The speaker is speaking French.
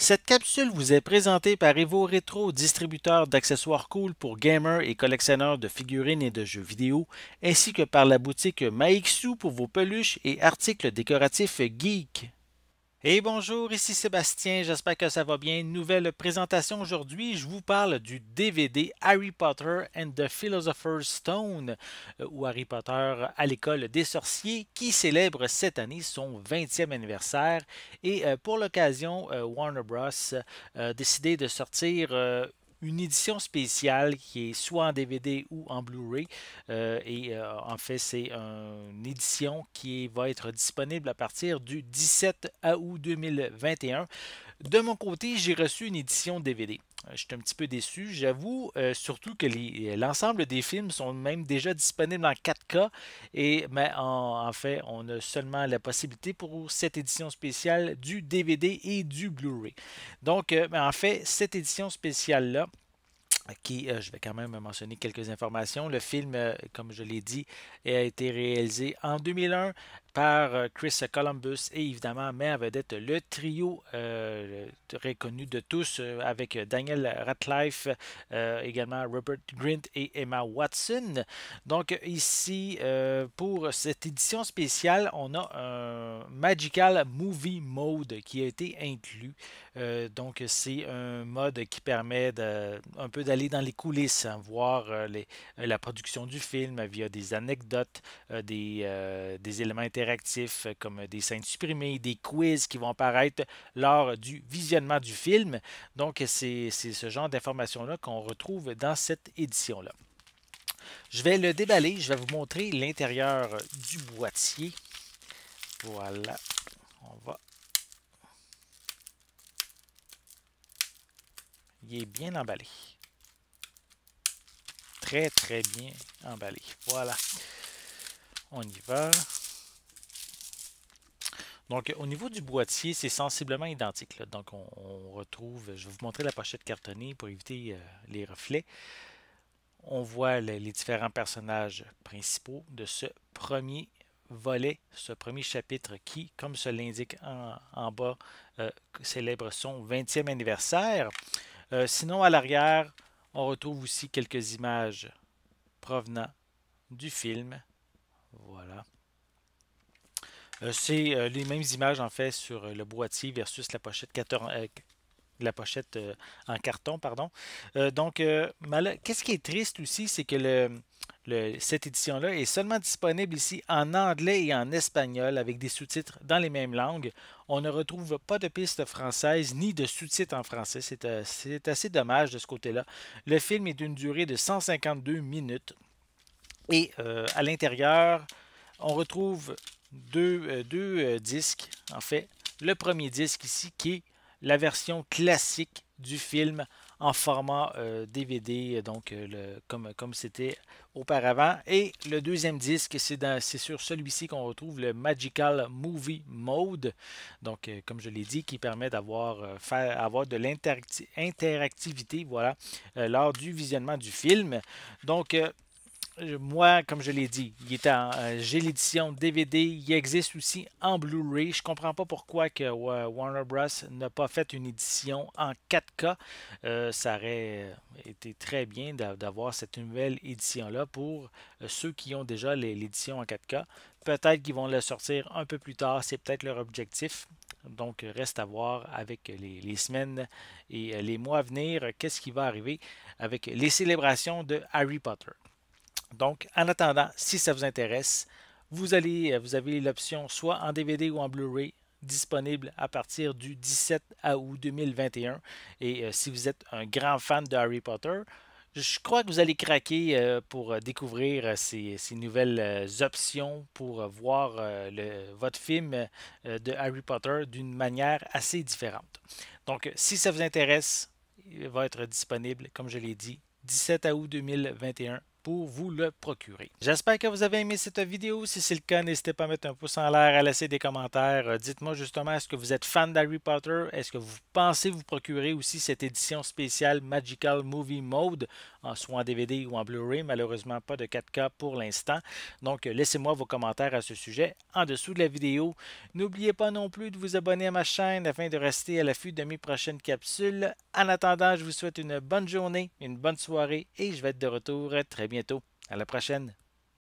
Cette capsule vous est présentée par Evo Retro, distributeur d'accessoires cool pour gamers et collectionneurs de figurines et de jeux vidéo, ainsi que par la boutique Maixu pour vos peluches et articles décoratifs geek. Et bonjour, ici Sébastien, j'espère que ça va bien. Nouvelle présentation aujourd'hui, je vous parle du DVD Harry Potter and the Philosopher's Stone, ou Harry Potter à l'école des sorciers, qui célèbre cette année son 20e anniversaire. Et pour l'occasion, Warner Bros. A décidé de sortir une édition spéciale qui est soit en DVD ou en Blu-ray. En fait, c'est une édition qui va être disponible à partir du 17 août 2021. De mon côté, j'ai reçu une édition DVD. Je suis un petit peu déçu, j'avoue, surtout que l'ensemble des films sont même déjà disponibles en 4K. Mais en fait, on a seulement la possibilité pour cette édition spéciale du DVD et du Blu-ray. Donc, en fait, cette édition spéciale-là, je vais quand même mentionner quelques informations. Le film, comme je l'ai dit, a été réalisé en 2001 par Chris Columbus et évidemment met en vedette le trio très connu de tous avec Daniel Radcliffe, également Rupert Grint et Emma Watson. Donc ici, pour cette édition spéciale, on a un Magical Movie Mode qui a été inclus. Donc, c'est un mode qui permet un peu d'aller dans les coulisses, hein, voir la production du film via des anecdotes, des éléments interactifs comme des scènes supprimées, des quiz qui vont apparaître lors du visionnement du film. Donc, c'est ce genre d'informations-là qu'on retrouve dans cette édition-là. Je vais le déballer, je vais vous montrer l'intérieur du boîtier. Voilà, on va. Il est bien emballé. Très, très bien emballé. Voilà. On y va. Donc, au niveau du boîtier, c'est sensiblement identique, là. Donc, on retrouve, je vais vous montrer la pochette cartonnée pour éviter les reflets. On voit les différents personnages principaux de ce premier volet, ce premier chapitre qui, comme se l'indique en bas, célèbre son 20e anniversaire. Sinon, à l'arrière, on retrouve aussi quelques images provenant du film. Voilà. C'est les mêmes images en fait sur le boîtier versus la pochette en carton, pardon. Qu'est-ce qui est triste aussi, c'est que cette édition-là est seulement disponible ici en anglais et en espagnol avec des sous-titres dans les mêmes langues. On ne retrouve pas de piste française ni de sous-titres en français. C'est assez dommage de ce côté-là. Le film est d'une durée de 152 minutes. Et à l'intérieur, on retrouve deux disques. En fait, le premier disque ici qui est la version classique du film en format DVD, donc comme c'était auparavant. Et le deuxième disque, c'est sur celui-ci qu'on retrouve le Magical Movie Mode, donc comme je l'ai dit, qui permet avoir de l'interactivité, voilà, lors du visionnement du film. Donc moi, comme je l'ai dit, j'ai l'édition DVD. Il existe aussi en Blu-ray. Je comprends pas pourquoi que Warner Bros. N'a pas fait une édition en 4K. Ça aurait été très bien d'avoir cette nouvelle édition-là pour ceux qui ont déjà l'édition en 4K. Peut-être qu'ils vont la sortir un peu plus tard. C'est peut-être leur objectif. Donc, reste à voir avec les semaines et les mois à venir, qu'est-ce qui va arriver avec les célébrations de Harry Potter. Donc, en attendant, si ça vous intéresse, vous avez l'option soit en DVD ou en Blu-ray disponible à partir du 17 août 2021. Et si vous êtes un grand fan de Harry Potter, je crois que vous allez craquer pour découvrir ces nouvelles options pour voir votre film de Harry Potter d'une manière assez différente. Donc, si ça vous intéresse, il va être disponible, comme je l'ai dit, 17 août 2021 pour vous le procurer. J'espère que vous avez aimé cette vidéo. Si c'est le cas, n'hésitez pas à mettre un pouce en l'air, à laisser des commentaires. Dites-moi justement, est-ce que vous êtes fan d'Harry Potter? Est-ce que vous pensez vous procurer aussi cette édition spéciale Magical Movie Mode, soit en DVD ou en Blu-ray? Malheureusement, pas de 4K pour l'instant. Donc, laissez-moi vos commentaires à ce sujet en dessous de la vidéo. N'oubliez pas non plus de vous abonner à ma chaîne afin de rester à l'affût de mes prochaines capsules. En attendant, je vous souhaite une bonne journée, une bonne soirée et je vais être de retour très bientôt. À la prochaine!